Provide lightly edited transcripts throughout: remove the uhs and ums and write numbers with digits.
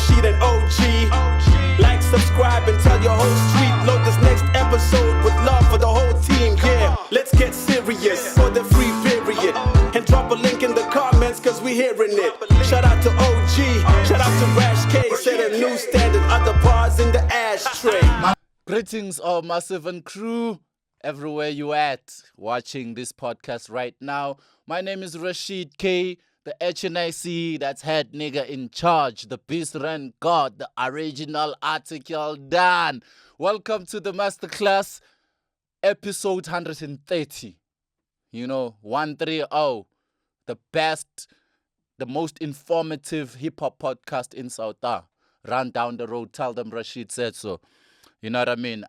Rashid and OG. Like, subscribe, and tell your whole street. Load this next episode with love for the whole team. Yeah, let's get serious for the free period. And drop a link in the comments, cause we hearing it. Shout out to OG, shout out to Rash K. Set a new standard, other bars in the ashtray. Greetings, all Massive and crew, everywhere you at, watching this podcast right now. My name is Rashid K, the HNIC, that's head nigga in charge, the beast run god, the original article done. Welcome to the masterclass, episode 130. 130, the best, the most informative hip-hop podcast in South Africa. Run down the road, tell them Rashid said so. You know what I mean?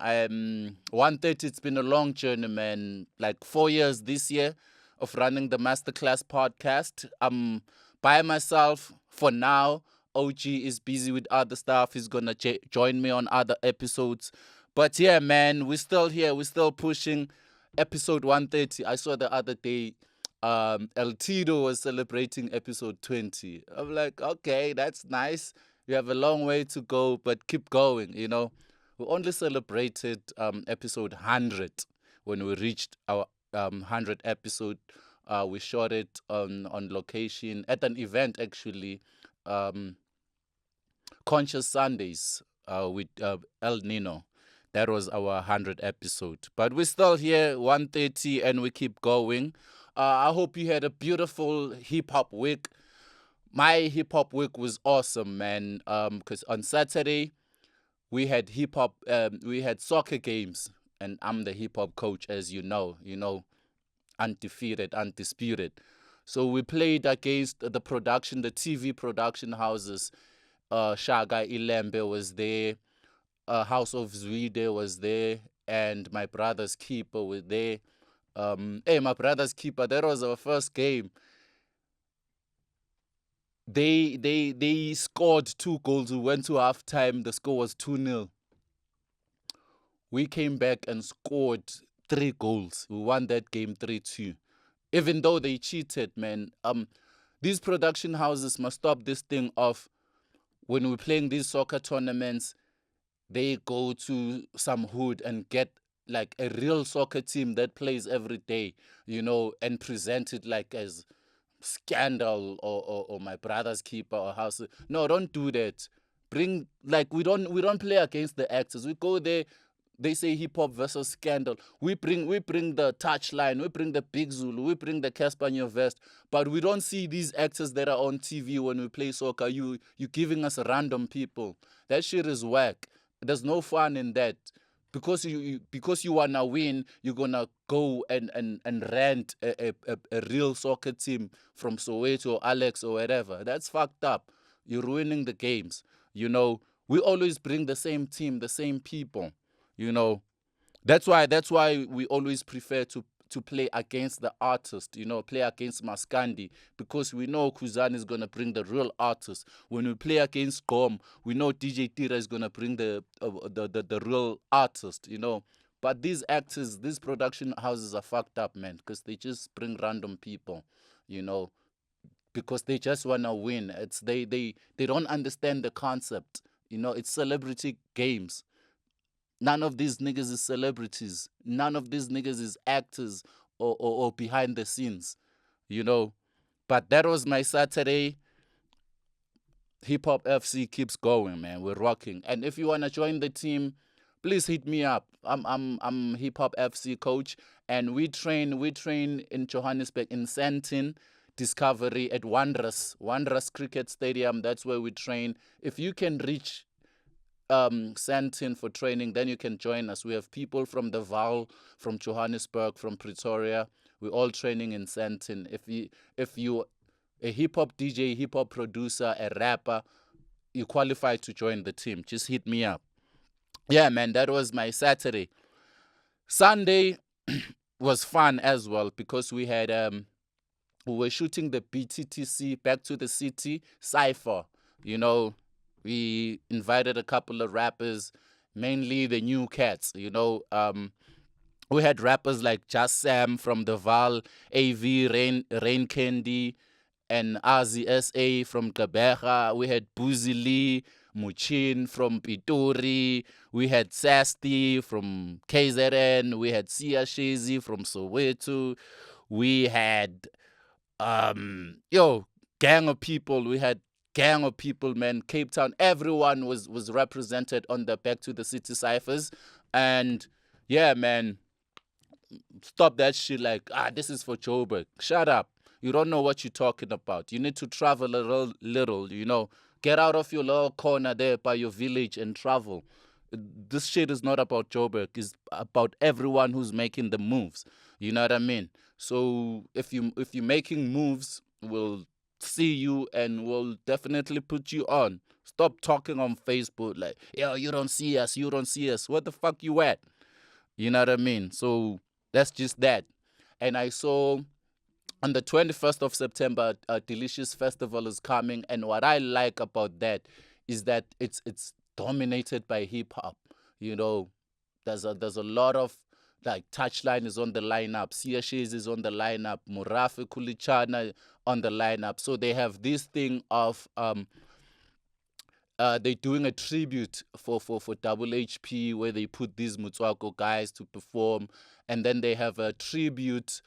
130, it's been a long journey, man. Like 4 years this year of running the Masterclass podcast. I'm by myself for now. OG is busy with other stuff. He's going to join me on other episodes. But yeah, man, we're still here. We're still pushing episode 130. I saw the other day, El Tito was celebrating episode 20. I'm like, okay, that's nice. You have a long way to go, but keep going, We only celebrated episode 100 when we reached our 100th episode. We shot it on location at an event, actually, Conscious Sundays with El Nino. That was our 100th episode. But we're still here, 130, and we keep going. I hope you had a beautiful hip-hop week. My hip-hop week was awesome, man, because on Saturday, we had hip-hop, we had soccer games, and I'm the hip-hop coach, as you know, undefeated, undisputed. So we played against the TV production houses. Shaga Ilembe was there, House of Zwide was there, and my brother's keeper was there. My brother's keeper, that was our first game. They scored 2 goals. We went to halftime. The score was 2-0. We came back and scored 3 goals. We won that game 3-2. Even though they cheated, man. These production houses must stop this thing of when we're playing these soccer tournaments, they go to some hood and get like a real soccer team that plays every day, and present it like as scandal or my brother's keeper or house. No, don't do that. We don't play against the actors. We go there, they say hip hop versus scandal. We bring the touchline, we bring the Big Zulu, we bring the Casper in your vest, but we don't see these actors that are on TV when we play soccer. You giving us random people. That shit is whack. There's no fun in that. Because you wanna win, you're gonna go and rent a real soccer team from Soweto or Alex or wherever. That's fucked up. You're ruining the games. We always bring the same team, the same people. That's why we always prefer to play against the artist, play against Maskandi, because we know Kuzan is going to bring the real artist. When we play against Gom, we know DJ Tira is going to bring the real artist, But these actors, these production houses are fucked up, man, because they just bring random people, because they just want to win. It's they don't understand the concept, it's celebrity games. None of these niggas is celebrities. None of these niggas is actors or behind the scenes, But that was my Saturday. Hip Hop FC keeps going, man. We're rocking. And if you wanna join the team, please hit me up. I'm Hip Hop FC coach, and we train in Johannesburg in Sandton Discovery at Wanderers Cricket Stadium. That's where we train. If you can reach Sandton for training, then you can join us. We have people from the Val, from Johannesburg, from Pretoria. We're all training in Sandton. If you a hip hop DJ, hip hop producer, a rapper, you qualify to join the team. Just hit me up. Yeah, man, that was my Saturday. Sunday was fun as well because we had we were shooting the BTTC Back to the City Cypher. We invited a couple of rappers, mainly the new cats, We had rappers like Just Sam from the Val, AV, Rain Candy, and RZSA from Gqeberha. We had Boozy Lee, Muchin from Pitori, we had Sasti from KZN, we had Sia Shezi from Soweto, we had gang of people. We had gang of people, man. Cape Town, everyone was represented on the Back to the City ciphers. And yeah, man, stop that shit like, this is for Joburg. Shut up. You don't know what you're talking about. You need to travel a little, you know. Get out of your little corner there by your village and travel. This shit is not about Joburg. It's about everyone who's making the moves. You know what I mean? So if you're making moves, we'll see you and we'll definitely put you on. Stop talking on Facebook like, yo, you don't see us. Where the fuck you at? You know what I mean? So that's just that. And I saw on the 21st of September, a Delicious Festival is coming. And what I like about that is that it's dominated by hip hop. You know, there's a lot of, like, Touchline is on the lineup, Sia Shezi is on the lineup, Murafi Kulichana on the lineup. So they have this thing of they're doing a tribute for Double HP where they put these Mutswako guys to perform, and then they have a tribute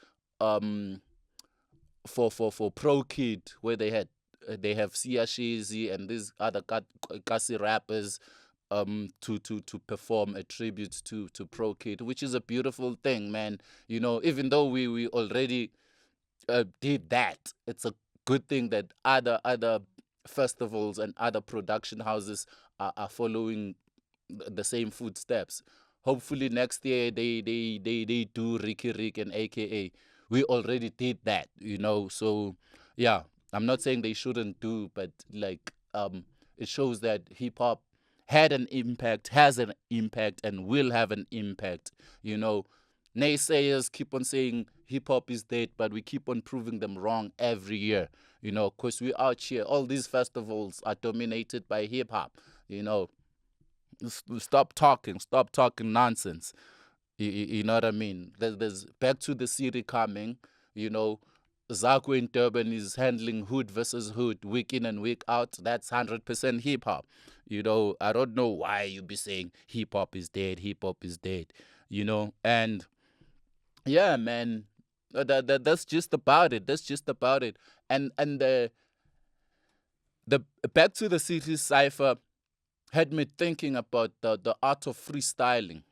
for Pro Kid where they have Sia Shezi and these other Kasi rappers to perform a tribute to Pro Kid, which is a beautiful thing, man. You know, even though we already did that, it's a good thing that other festivals and other production houses are following the same footsteps. Hopefully next year they do Ricky Rick and AKA. We already did that, you know. So yeah, I'm not saying they shouldn't do, but like it shows that hip hop had an impact, has an impact, and will have an impact. You know, naysayers keep on saying hip hop is dead, but we keep on proving them wrong every year. You know, because we out here, all these festivals are dominated by hip hop. You know, stop talking nonsense. You know what I mean? There's Back to the City coming. You know, Zaku in Durban is handling hood versus hood week in and week out. That's 100% hip hop. You know, I don't know why you be saying hip hop is dead. You know, and yeah, man, that's just about it. And the Back to the City cipher had me thinking about the art of freestyling.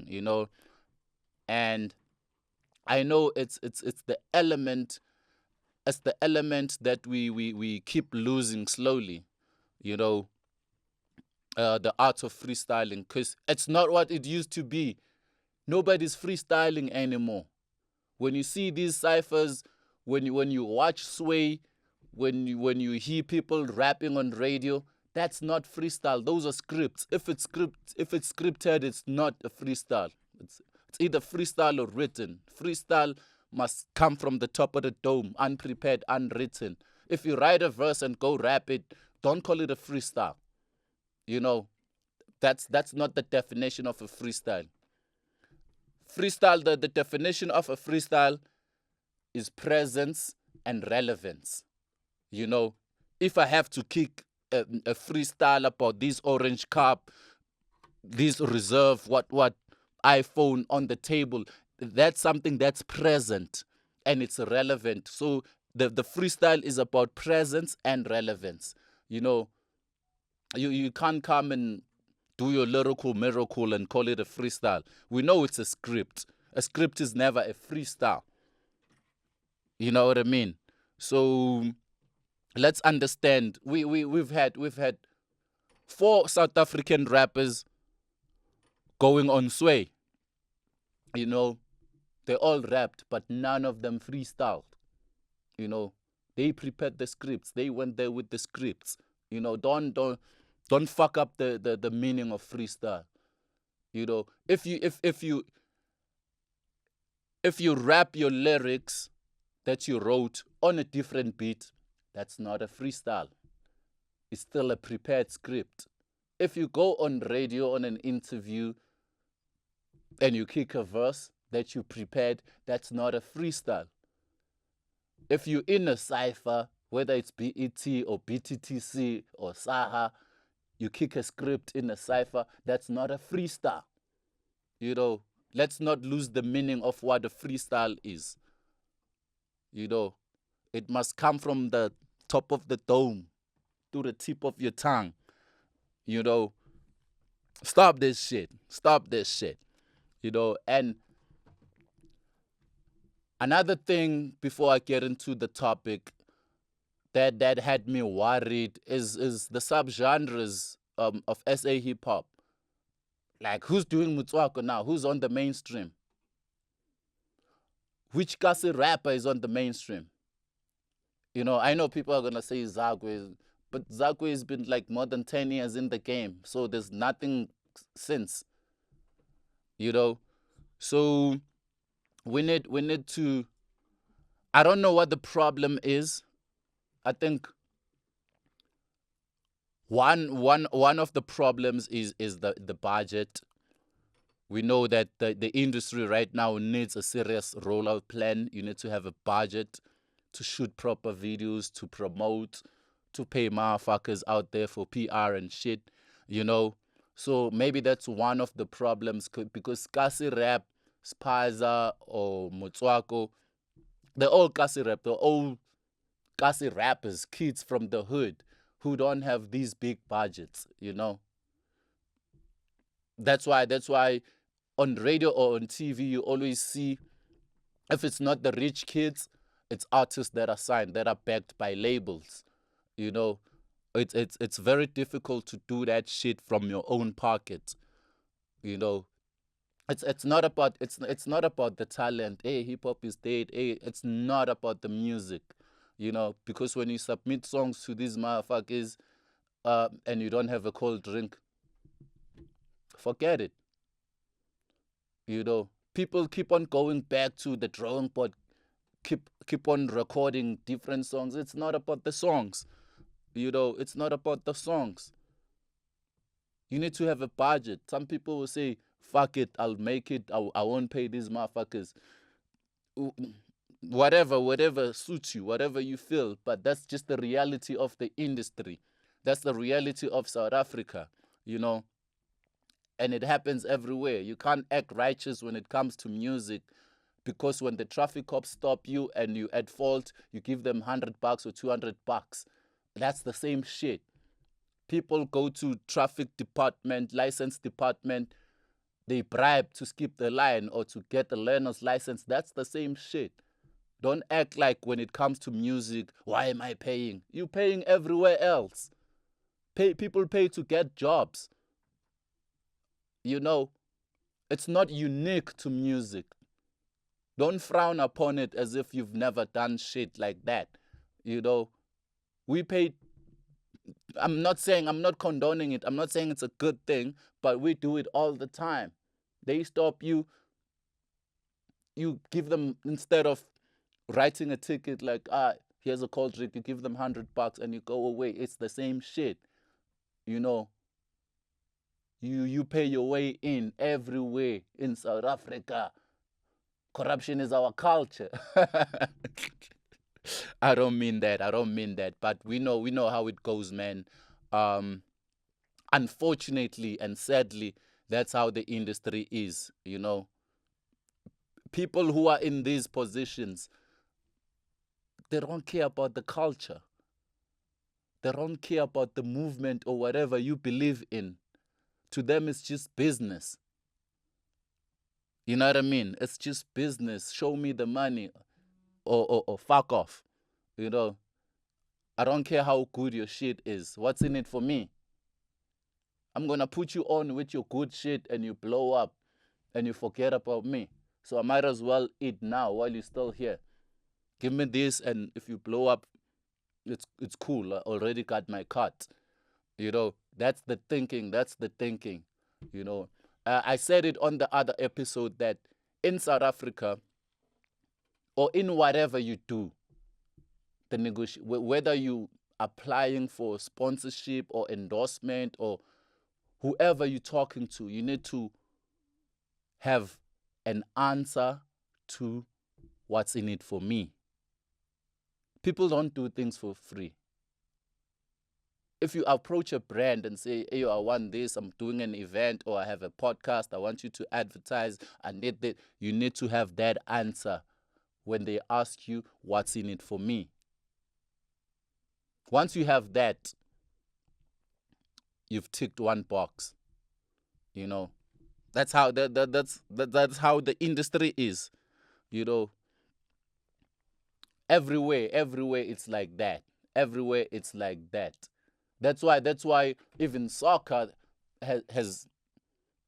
You know, and I know it's the element. It's the element that we keep losing slowly. You know, the art of freestyling, because it's not what it used to be. Nobody's freestyling anymore. When you see these ciphers, when you watch Sway, when you hear people rapping on radio, that's not freestyle. Those are scripts. If it's scripted, it's not a freestyle. It's either freestyle or written. Freestyle must come from the top of the dome, unprepared, unwritten. If you write a verse and go rap it, don't call it a freestyle. You know, that's not the definition of a freestyle. Freestyle, the definition of a freestyle is presence and relevance. You know, if I have to kick a freestyle about this orange cup, this reserve, what iPhone on the table, that's something that's present and it's relevant. So the freestyle is about presence and relevance. You know, you can't come and do your lyrical miracle and call it a freestyle. We know it's a script. A script is never a freestyle. You know what I mean? So let's understand. We've had 4 South African rappers going on Sway. You know, they all rapped, but none of them freestyled. You know, they prepared the scripts. They went there with the scripts. You know, don't fuck up the meaning of freestyle. You know, if you rap your lyrics that you wrote on a different beat, that's not a freestyle. It's still a prepared script. If you go on radio on an interview and you kick a verse that you prepared, that's not a freestyle. If you're in a cipher whether it's BET or BTTC or Saha, you kick a script in a cipher, that's not a freestyle. You know, let's not lose the meaning of what a freestyle is. You know, it must come from the top of the dome to the tip of your tongue. You know, stop this shit. Stop this shit. You know, and another thing before I get into the topic that had me worried is the subgenres of SA hip hop. Like, who's doing Mutswako now? Who's on the mainstream? Which Kasi rapper is on the mainstream? You know, I know people are gonna say Zagwe, but Zagwe has been like more than 10 years in the game, so there's nothing since. You know, so we need to. I don't know what the problem is. I think one of the problems is the budget. We know that the industry right now needs a serious rollout plan. You need to have a budget to shoot proper videos, to promote, to pay motherfuckers out there for PR and shit, you know. So maybe that's one of the problems because Kasi Rap, Spaza, or Motswako, they're all Kasi Rap, they're all Kasi rappers, kids from the hood who don't have these big budgets, you know. That's why on radio or on TV you always see, if it's not the rich kids, it's artists that are signed, that are backed by labels. You know, it's very difficult to do that shit from your own pocket. You know, it's not about the talent. Hey, hip hop is dead. Hey, it's not about the music. You know, because when you submit songs to these motherfuckers, and you don't have a cold drink, forget it. You know, people keep on going back to the drawing board, keep on recording different songs. It's not about the songs. You know, it's not about the songs. You need to have a budget. Some people will say, fuck it, I'll make it, I won't pay these motherfuckers. Whatever suits you, whatever you feel. But that's just the reality of the industry. That's the reality of South Africa, you know. And it happens everywhere. You can't act righteous when it comes to music, because when the traffic cops stop you and you at fault, you give them $100 or $200. That's the same shit. People go to traffic department, license department, they bribe to skip the line or to get a learner's license. That's the same shit. Don't act like when it comes to music, why am I paying? You're paying everywhere else. People pay to get jobs. You know, it's not unique to music. Don't frown upon it as if you've never done shit like that. You know, we pay. I'm not condoning it. I'm not saying it's a good thing, but we do it all the time. They stop you. You give them, instead of writing a ticket like, here's a cold drink, you give them $100 and you go away. It's the same shit. You know, you pay your way in everywhere in South Africa. Corruption is our culture. I don't mean that. But we know how it goes, man. Unfortunately and sadly, that's how the industry is, you know. People who are in these positions, they don't care about the culture. They don't care about the movement or whatever you believe in. To them, it's just business. You know what I mean? It's just business. Show me the money or fuck off. You know, I don't care how good your shit is. What's in it for me? I'm going to put you on with your good shit and you blow up and you forget about me. So I might as well eat now while you're still here. Give me this, and if you blow up, it's cool. I already got my cut. You know, that's the thinking. You know, I said it on the other episode that in South Africa, or in whatever you do, whether you applying for sponsorship or endorsement or whoever you're talking to, you need to have an answer to what's in it for me. People don't do things for free. If you approach a brand and say, hey, I want this, I'm doing an event, or I have a podcast, I want you to advertise, I need that, you need to have that answer when they ask you, what's in it for me? Once you have that, you've ticked one box. You know, that's how that's how the industry is. You know, everywhere it's like that. Everywhere it's like that. That's why even soccer has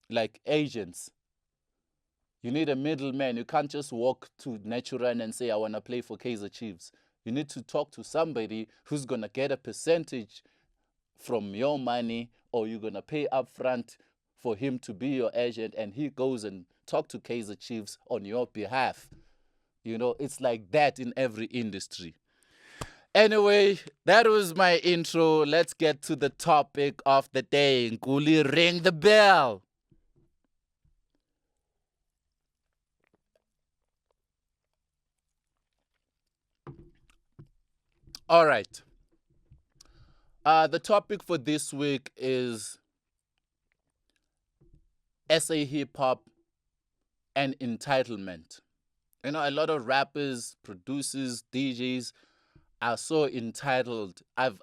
like agents. You need a middleman. You can't just walk to Naturan and say, I want to play for Kaizer Chiefs. You need to talk to somebody who's going to get a percentage from your money, or you're going to pay up front for him to be your agent, and he goes and talk to Kaizer Chiefs on your behalf. You know, it's like that in every industry. Anyway, that was my intro. Let's get to the topic of the day. Nkuli, ring the bell. All right. The topic for this week is SA hip hop and entitlement. You know, a lot of rappers, producers, DJs are so entitled. I've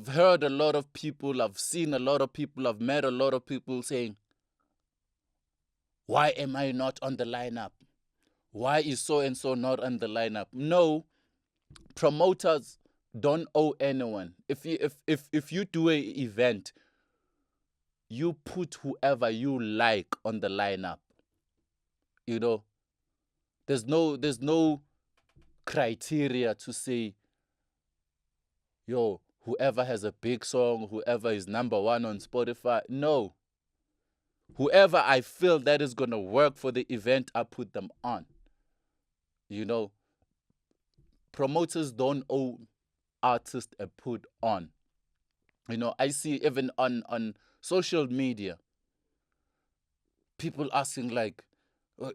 heard a lot of people, I've seen a lot of people, I've met a lot of people saying, why am I not on the lineup? Why is so and so not on the lineup? No, promoters don't owe anyone. If you do an event, you put whoever you like on the lineup. You know, there's no criteria to say, yo, whoever has a big song, whoever is number one on Spotify. No. Whoever I feel that is gonna work for the event, I put them on. You know, promoters don't owe artists a put on. You know, I see even on social media, people asking like,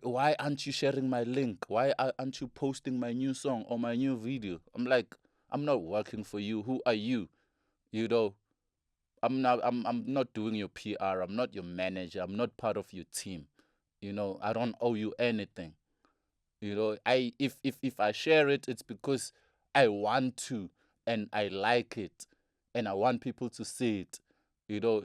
why aren't you sharing my link? Why aren't you posting my new song or my new video? I'm like, I'm not working for you. Who are you? You know, I'm not doing your PR. I'm not your manager. I'm not part of your team. You know, I don't owe you anything. You know, if I share it, it's because I want to and I like it and I want people to see it. You know,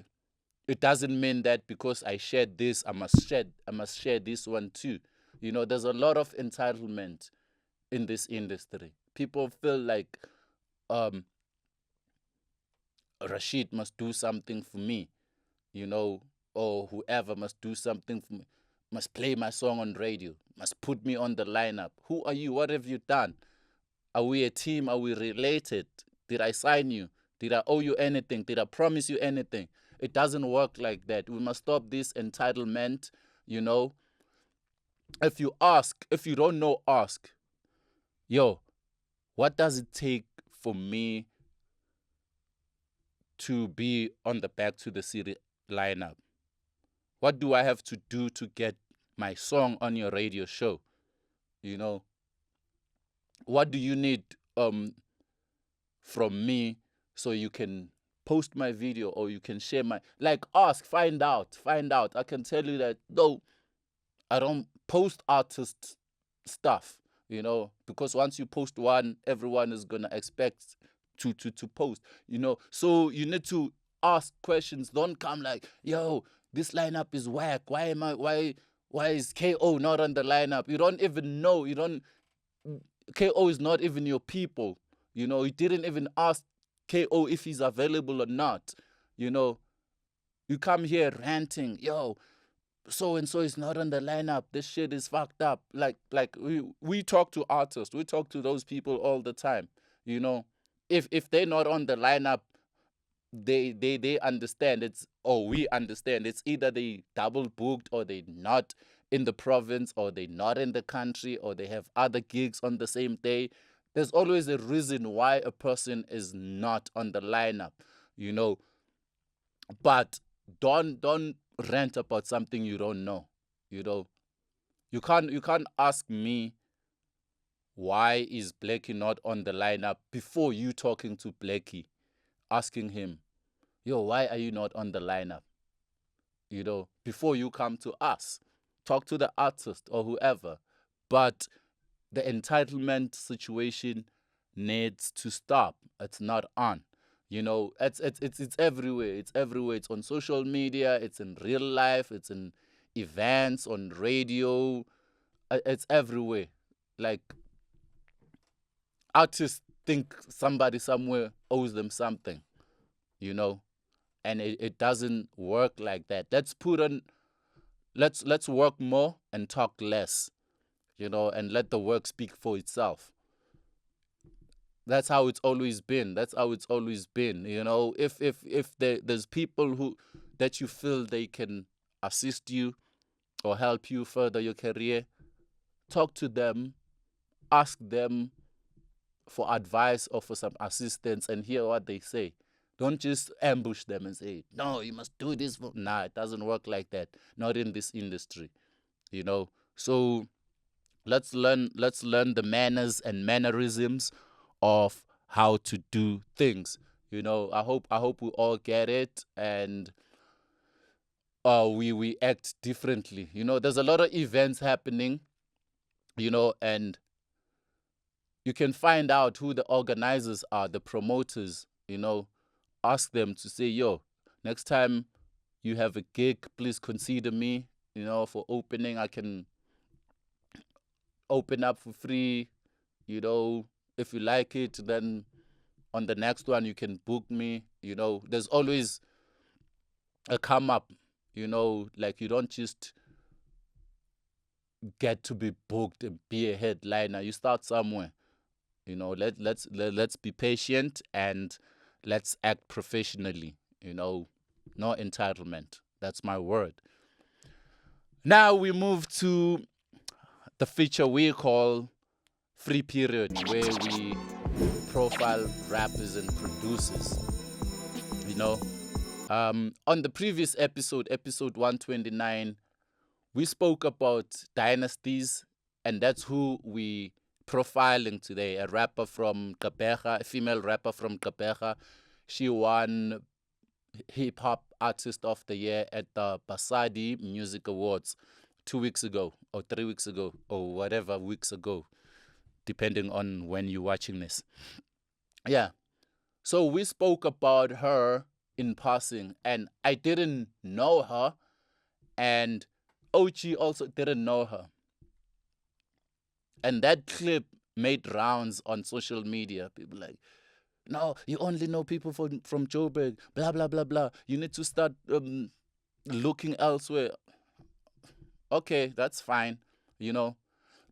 it doesn't mean that because I shared this, I must share this one too. You know, there's a lot of entitlement in this industry. People feel like Rashid must do something for me, you know, or whoever must do something for me, must play my song on radio, must put me on the lineup. Who are you? What have you done? Are we a team? Are we related? Did I sign you? Did I owe you anything? Did I promise you anything? It doesn't work like that. We must stop this entitlement, you know. If you don't know, ask, yo, what does it take for me to be on the Back to the City lineup? What do I have to do to get my song on your radio show? You know, what do you need from me so you can post my video or you can share my, like, ask, find out. I can tell you that, no, I don't post artist stuff, you know, because once you post one, everyone is gonna expect to post, you know. So you need to ask questions. Don't come like, yo, this lineup is whack. Why is KO not on the lineup? You don't even know. KO is not even your people. You know, you didn't even ask KO if he's available or not. You know, you come here ranting, yo, so and so is not on the lineup. This shit is fucked up. Like we talk to artists, we talk to those people all the time. You know, if they're not on the lineup, they understand. We understand. It's either they double booked or they not in the province or they not in the country or they have other gigs on the same day. There's always a reason why a person is not on the lineup, you know. But don't rant about something you don't know. You know, you can't ask me why is Blackie not on the lineup before you talking to Blackie, asking him, yo, why are you not on the lineup? You know, before you come to us, talk to the artist or whoever. But the entitlement situation needs to stop. It's not on. You know, it's everywhere. It's everywhere. It's on social media. It's in real life. It's in events, on radio. It's everywhere. Like, artists think somebody somewhere owes them something, you know, and it doesn't work like that. Let's work more and talk less, you know, and let the work speak for itself. That's how it's always been. That's how it's always been. You know, if there's people who that you feel they can assist you or help you further your career, talk to them, ask them for advice or for some assistance and hear what they say. Don't just ambush them and say, no, you must do this. Nah, it doesn't work like that. Not in this industry, you know. So let's learn the manners and mannerisms of how to do things. You know, I hope we all get it, and we act differently. You know, there's a lot of events happening, you know, and you can find out who the organizers are, the promoters, you know, ask them to say, yo, next time you have a gig, please consider me, you know, for opening. I can open up for free, you know, if you like it, then on the next one you can book me, you know. There's always a come up, you know, like you don't just get to be booked and be a headliner. You start somewhere. You know, let's be patient and let's act professionally. You know, no entitlement. That's my word. Now we move to the feature we call Free Period, where we profile rappers and producers. You know, on the previous episode, episode 129, we spoke about dynasties, and that's who we profiling today. A rapper from Gqeberha, a female rapper from Gqeberha. She won Hip Hop Artist of the Year at the Basadi Music Awards 2 weeks ago, or 3 weeks ago, or whatever weeks ago, depending on when you're watching this. Yeah. So we spoke about her in passing, and I didn't know her, and Ochi also didn't know her. And that clip made rounds on social media. People like, no, you only know people from Joburg, blah, blah, blah, blah. You need to start looking elsewhere. Okay, that's fine, you know.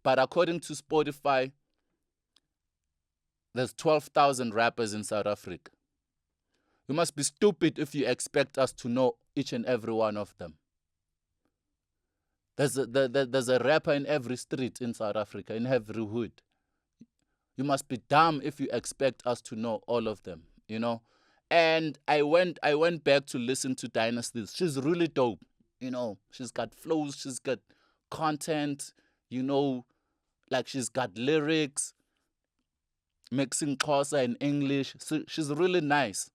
But according to Spotify, there's 12,000 rappers in South Africa. You must be stupid if you expect us to know each and every one of them. There's a rapper in every street in South Africa, in every hood. You must be dumb if you expect us to know all of them, you know. And I went back to listen to Dynasties. She's really dope, you know. She's got flows, she's got content, you know, like she's got lyrics, mixing Xhosa and English. So she's really nice.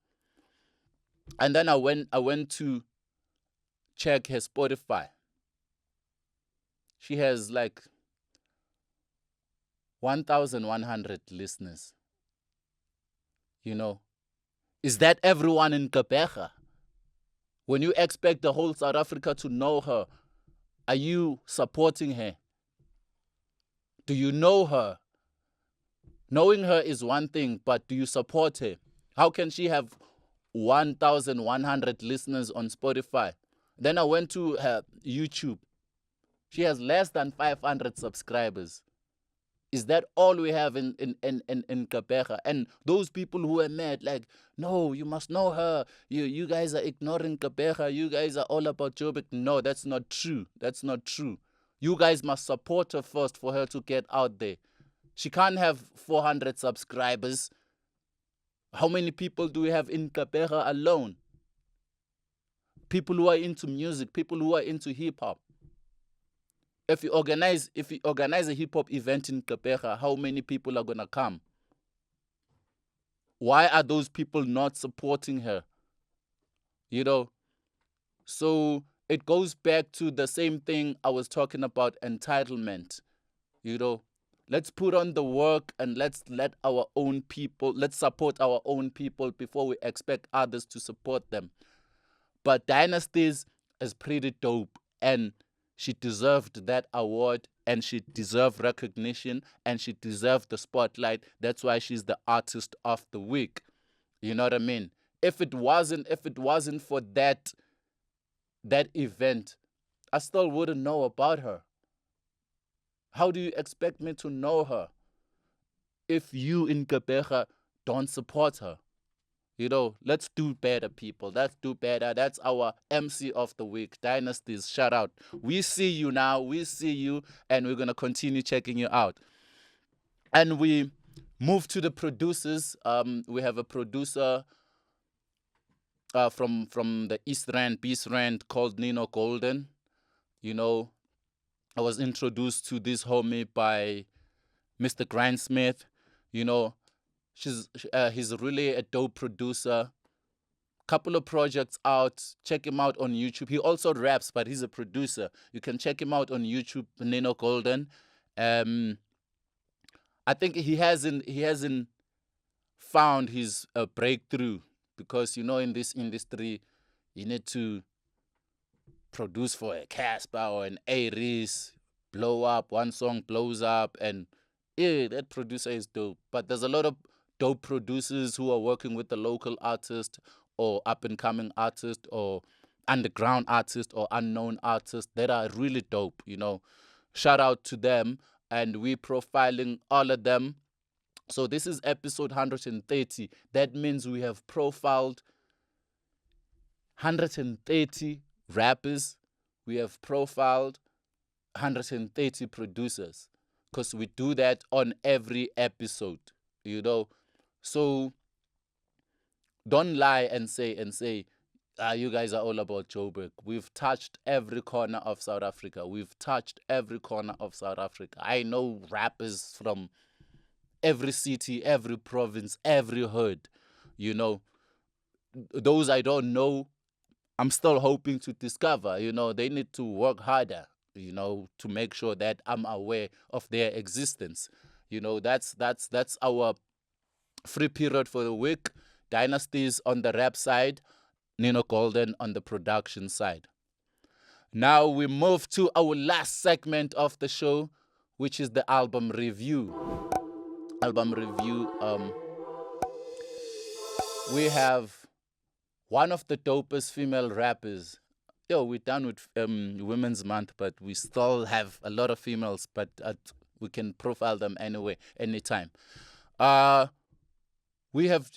And then I went to check her Spotify. She has like 1,100 listeners. You know, is that everyone in Gqeberha? When you expect the whole South Africa to know her, are you supporting her? Do you know her? Knowing her is one thing, but do you support her? How can she have 1,100 listeners on Spotify? Then I went to her YouTube. She has less than 500 subscribers. Is that all we have in Gqeberha? And those people who are mad, like, no, you must know her. You guys are ignoring Gqeberha. You guys are all about Joburg. No, that's not true. That's not true. You guys must support her first for her to get out there. She can't have 400 subscribers. How many people do we have in Gqeberha alone? People who are into music, people who are into hip-hop. If you organize a hip hop event in Gqeberha, how many people are gonna come? Why are those people not supporting her? You know, so it goes back to the same thing I was talking about, entitlement. You know, let's put on the work and let's support our own people before we expect others to support them. But Dynasty's is pretty dope, and she deserved that award, and she deserved recognition, and she deserved the spotlight. That's why she's the artist of the week. You know what I mean? If it wasn't for that event, I still wouldn't know about her. How do you expect me to know her if you in Gqeberha don't support her? You know, let's do better, people. Let's do better. That's our MC of the week, Dynasty's. Shout out. We see you now. We see you, and we're going to continue checking you out. And we move to the producers. We have a producer from the East Rand, Beast Rand, called Nino Golden. You know, I was introduced to this homie by Mr. Grindsmith. You know, he's really a dope producer. Couple of projects out. Check him out on YouTube. He also raps, but he's a producer. You can check him out on YouTube, Nino Golden. I think he hasn't found his breakthrough, because, you know, in this industry, you need to produce for a Casper or an Aries, blow up, one song blows up, and yeah, that producer is dope. But there's a lot of dope producers who are working with the local artist or up-and-coming artist or underground artist or unknown artist that are really dope, you know. Shout out to them, and we're profiling all of them. So this is episode 130. That means we have profiled 130 rappers. We have profiled 130 producers, because we do that on every episode, you know. So don't lie and say, you guys are all about Joburg. We've touched every corner of South Africa. I know rappers from every city, every province, every hood. You know, those I don't know, I'm still hoping to discover. You know, they need to work harder, you know, to make sure that I'm aware of their existence. You know, that's our free period for the week. Dynasty's on the rap side, Nino Golden on the production side. Now we move to our last segment of the show, which is the album review. We have one of the dopest female rappers. Yo, we're done with Women's Month, but we still have a lot of females, but we can profile them anyway, anytime. We have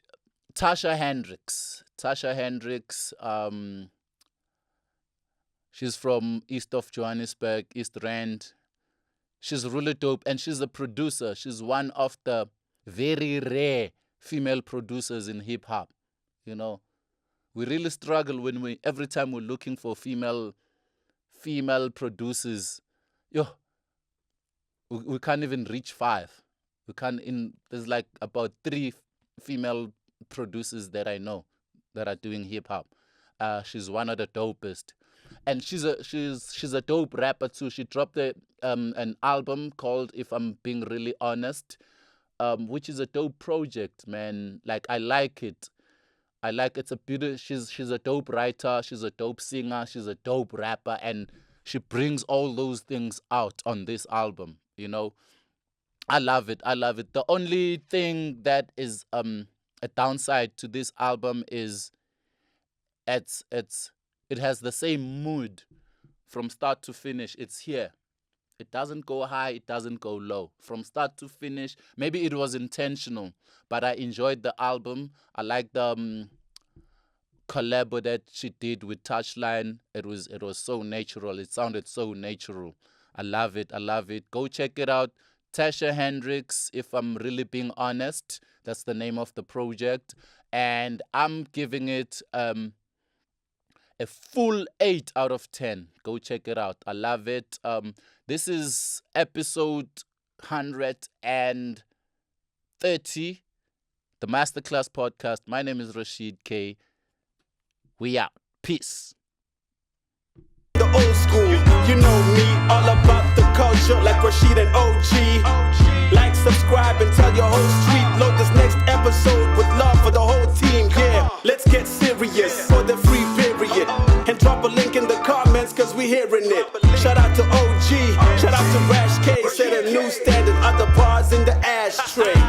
Tasha Hendrixx. She's from east of Johannesburg, East Rand. She's really dope, and she's a producer. She's one of the very rare female producers in hip hop. You know, we really struggle every time we're looking for female producers. Yo, we can't even reach 5. There's like about 3 female producers that I know that are doing hip hop. She's one of the dopest, and she's a dope rapper too. She dropped an album called If I'm Being Really Honest, which is a dope project, man. Like, I like it. It's a beautiful. She's a dope writer. She's a dope singer. She's a dope rapper, and she brings all those things out on this album. You know, I love it. The only thing that is a downside to this album is it has the same mood from start to finish. It's here. It doesn't go high, it doesn't go low. From start to finish, maybe it was intentional, but I enjoyed the album. I like the collab that she did with Touchline. It was so natural. It sounded so natural. I love it. Go check it out. Tasha Hendrixx, If I'm Really Being Honest. That's the name of the project. And I'm giving it a a full 8 out of 10. Go check it out. I love it. This is episode 130, the Masterclass Podcast. My name is Rashid K. We out. Peace. The old school, you know me, all about the culture, like Rashid and OG. Like, subscribe, and tell your whole street. Load this next episode with love for the whole team. Yeah, let's get serious for the free period. And drop a link in the comments, cause we hearing it. Shout out to OG, shout out to Rash K. Set a new standard, other bars in the ashtray.